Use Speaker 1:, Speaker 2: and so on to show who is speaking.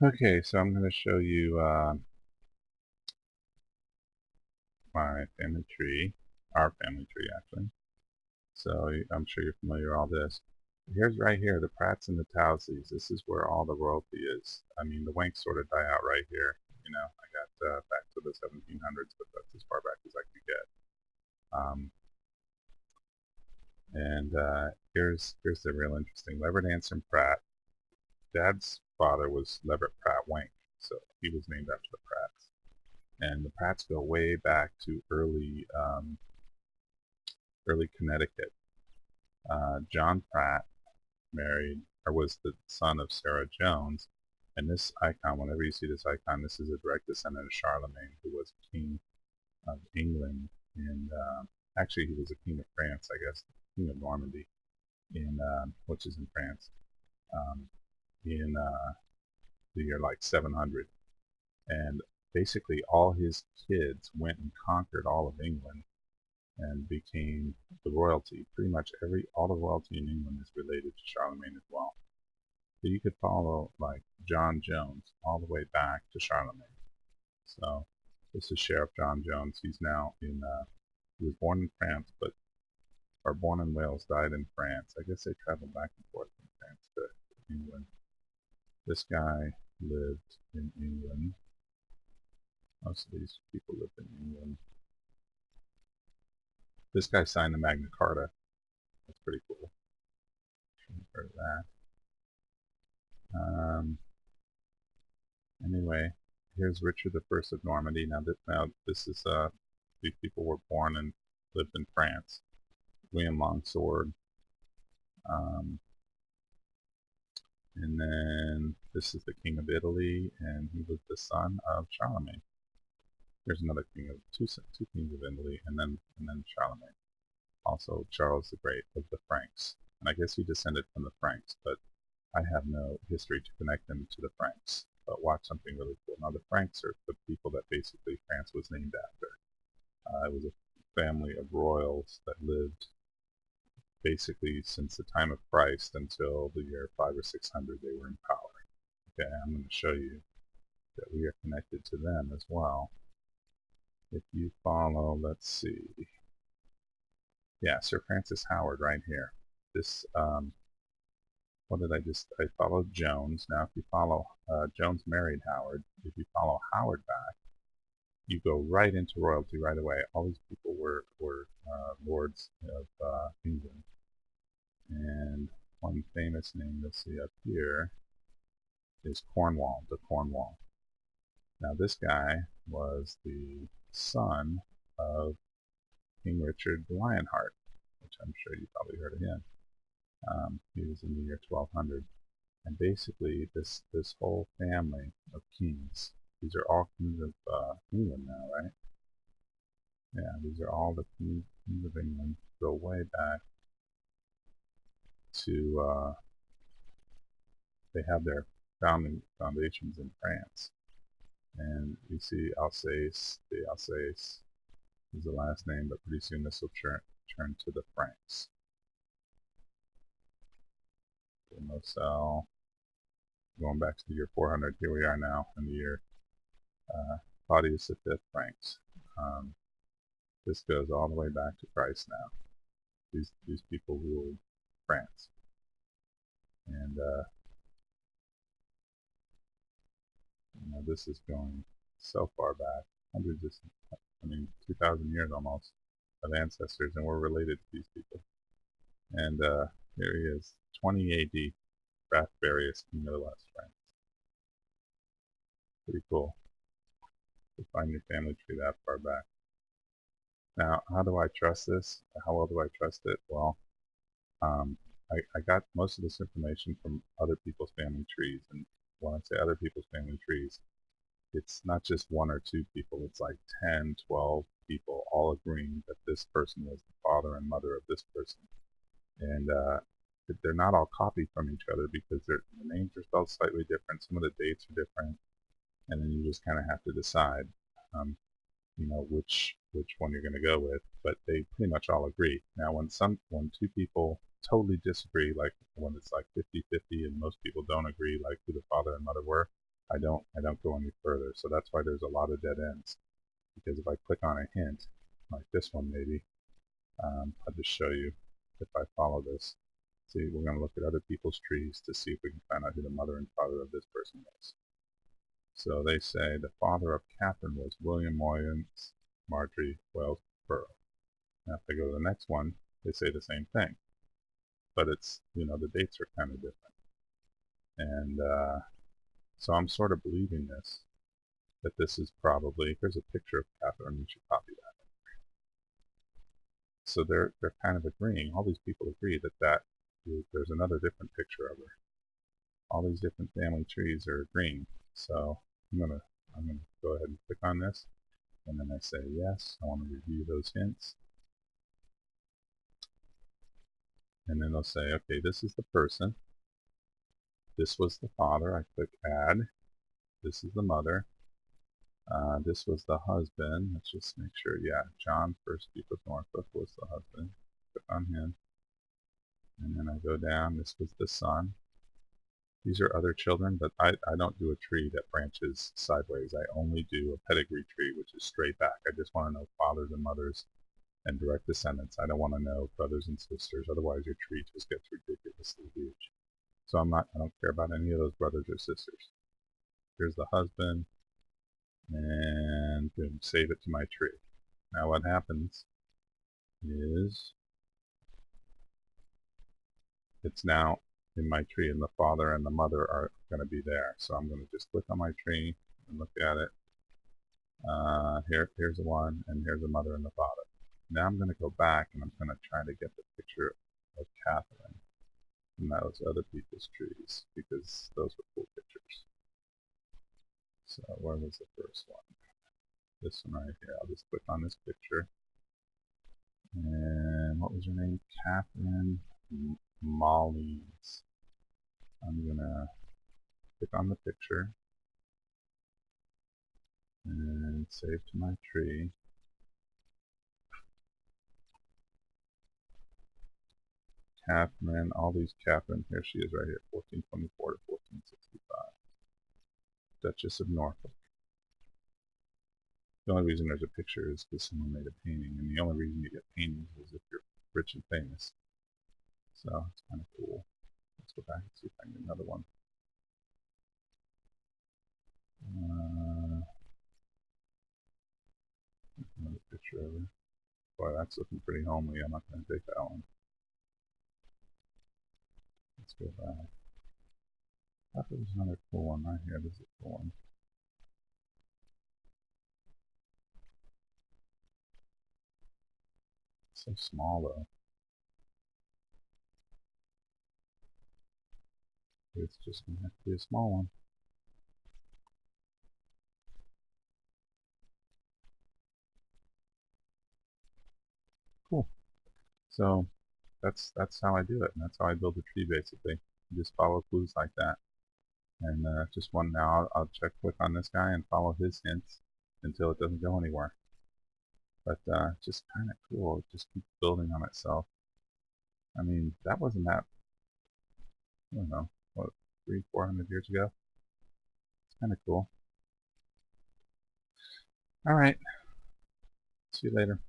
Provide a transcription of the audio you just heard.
Speaker 1: Okay, so I'm going to show you my family tree, our family tree actually. So I'm sure you're familiar with all this. Here's right here, the Pratts and the Towseys. This is where all the royalty is. I mean, the Wanks sort of die out right here. I got back to the 1700s, but that's as far back as I could get. And here's the real interesting. Leverett Anson Pratt. Dad's father was Leverett Pratt Wank, so he was named after the Pratts. And the Pratts go way back to early Connecticut. John Pratt married or was the son of Sarah Jones, and this icon, whenever you see this icon, this is a direct descendant of Charlemagne, who was king of England, and actually he was a king of France, I guess, king of Normandy, in which is in France, um, in the year like 700, and basically all his kids went and conquered all of England and became the royalty. Pretty much all the royalty in England is related to Charlemagne as well. So you could follow like John Jones all the way back to Charlemagne. So this is Sheriff John Jones. He was born in France, or born in Wales, died in France. I guess they traveled back and forth from France to England. This guy lived in England. Most of these people lived in England. This guy signed the Magna Carta. That's pretty cool. Heard of that. Anyway, here's Richard the First of Normandy. Now this is these people were born and lived in France. William Longsword, um, and then this is the King of Italy, and he was the son of Charlemagne. There's another king of two kings of Italy, and then Charlemagne. Also Charles the Great of the Franks, and I guess he descended from the Franks, but I have no history to connect them to the Franks. But watch something really cool. Now the Franks are the people that basically France was named after. It was a family of royals that lived basically since the time of Christ until the year 5 or 600 they were in power. Okay, I'm going to show you that we are connected to them as well. If you follow, let's see, yeah, Sir Francis Howard right here. This, what did I followed Jones. Now if you follow, Jones married Howard. If you follow Howard back, you go right into royalty right away. All these people were lords of England. And one famous name you'll see up here is Cornwall, de Cornwall. Now this guy was the son of King Richard the Lionheart, which I'm sure you probably heard of him. He was in the year 1200. And basically this whole family of kings, these are all kings of England now, right? Yeah, these are all the kings of England, go way back to, they have their foundations in France. And you see Alsace, the Alsace is the last name, but pretty soon this will turn to the Franks. The Moselle, going back to the year 400, here we are now in the year Claudius V Franks. This goes all the way back to Christ now. These people ruled France. And this is going so far back, hundreds of, 2,000 years almost of ancestors, and we're related to these people. And here he is, 20 AD, Rathbarius, King of the West France. Pretty cool to find your family tree that far back. Now, how do I trust this? How well do I trust it? Well, I got most of this information from other people's family trees, and when I say other people's family trees, it's not just one or two people, it's like 10, 12 people all agreeing that this person was the father and mother of this person. And they're not all copied from each other because the names are spelled slightly different, some of the dates are different, and then you just kind of have to decide, which one you're going to go with. But they pretty much all agree. Now, when two people totally disagree, like when it's like 50-50 and most people don't agree, like who the father and mother were, I don't go any further. So that's why there's a lot of dead ends. Because if I click on a hint, like this one maybe, I'll just show you if I follow this. See, we're going to look at other people's trees to see if we can find out who the mother and father of this person was. So they say the father of Catherine was William Moyans, Marjorie Wells Burrow. Now if I go to the next one, they say the same thing. But it's, the dates are kind of different. And so I'm sort of believing this, that this is probably, here's a picture of Catherine, we should copy that. So they're kind of agreeing, all these people agree that there's another different picture of her. All these different family trees are agreeing. So I'm gonna go ahead and click on this, and then I say yes, I want to review those hints. And then they'll say, okay, this is the person. This was the father. I click add. This is the mother. This was the husband. Let's just make sure. Yeah, John First Duke of Norfolk was the husband. Click on him. And then I go down. This was the son. These are other children, but I don't do a tree that branches sideways. I only do a pedigree tree, which is straight back. I just want to know fathers and mothers and direct descendants. I don't want to know brothers and sisters. Otherwise, your tree just gets ridiculously huge. So I don't care about any of those brothers or sisters. Here's the husband, and boom, save it to my tree. Now what happens is it's now in my tree, and the father and the mother are going to be there. So I'm going to just click on my tree and look at it. Here's the one, and here's the mother and the father. Now I'm going to go back, and I'm going to try to get the picture of Catherine from those other people's trees, because those were cool pictures. So where was the first one? This one right here. I'll just click on this picture. And what was her name? Catherine Mollins. I'm gonna click on the picture and save to my tree. Catherine, all these Catherine, here she is right here, 1424 to 1465. Duchess of Norfolk. The only reason there's a picture is because someone made a painting, and the only reason you get paintings is if you're rich and famous. So it's kind of cool. Let's go back and see if I can get another one. Another picture of her. Boy, that's looking pretty homely. I'm not going to take that one. Let's go back. I thought there was another cool one right here. This is a cool one. It's so small though. It's just going to have to be a small one. Cool. So that's how I do it, and that's how I build a tree basically. You just follow clues like that. And just one now, I'll click on this guy and follow his hints until it doesn't go anywhere. But just kind of cool. It just keeps building on itself. I mean, that wasn't that, I don't know, what, 300-400 years ago? It's kind of cool. Alright. See you later.